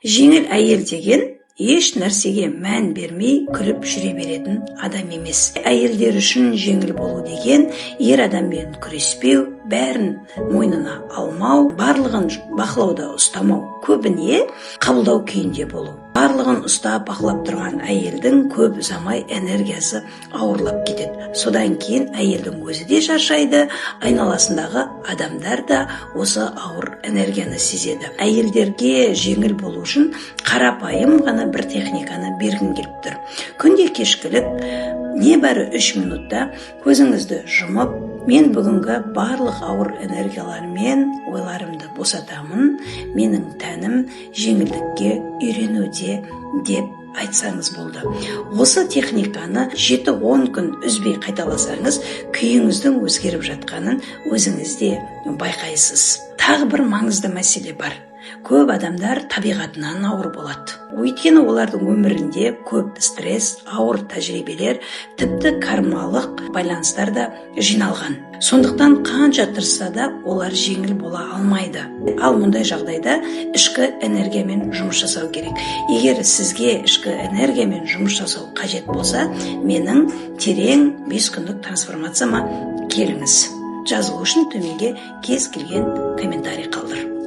Жеңіл әйел деген еш нәрсеге мән бермей күліп жүре беретін адам емес. Әйелдер үшін жеңіл болу деген ер адаммен күреспеу, бәрін мойнына алмау, барлығын бақылауда ұстамау, көбіне қабылдау күйінде болу. Барлығын ұстап бақылап тұрған әйелдің көп ұзамай энергиясы ауырлап кетеді. Содан кейін әйелдің өзі де шаршайды, айналасындағы адамдар да осы ауыр энергияны сезеді. Әйелдерге жеңіл болу үшін қарапайым ғана бір техниканы бергім келіп тұр. Күнде кешкілік небәрі 3 минутта көзіңізді жұмып, мен бүгінгі барлық ауыр энергиялармен ойларымды босатамын, менің тәнім жеңілдікке үйренуде деп айтсаңыз болды. Осы техниканы 7-10 күн үзбей қайталасаңыз, күйіңіздің өзгеріп жатқанын өзіңізде байқайсыз. Тағы бір маңызды мәселе бар. Көп адамдар табиғатынан ауыр болады. Өйткені олардың өмірінде көп стресс, ауыр тәжірибелер, тіпті кармалық байланыстар да жиналған. Сондықтан қанша тырысса да олар жеңіл бола алмайды. Ал мұндай жағдайда ішкі энергиямен жұмыс жасау керек. Егер сізге ішкі энергиямен жұмыс жасау қажет болса, менің терең 5 күндік трансформацияма келіңіз. Жазылу үшін төменге кез келген комментарий қалдыр.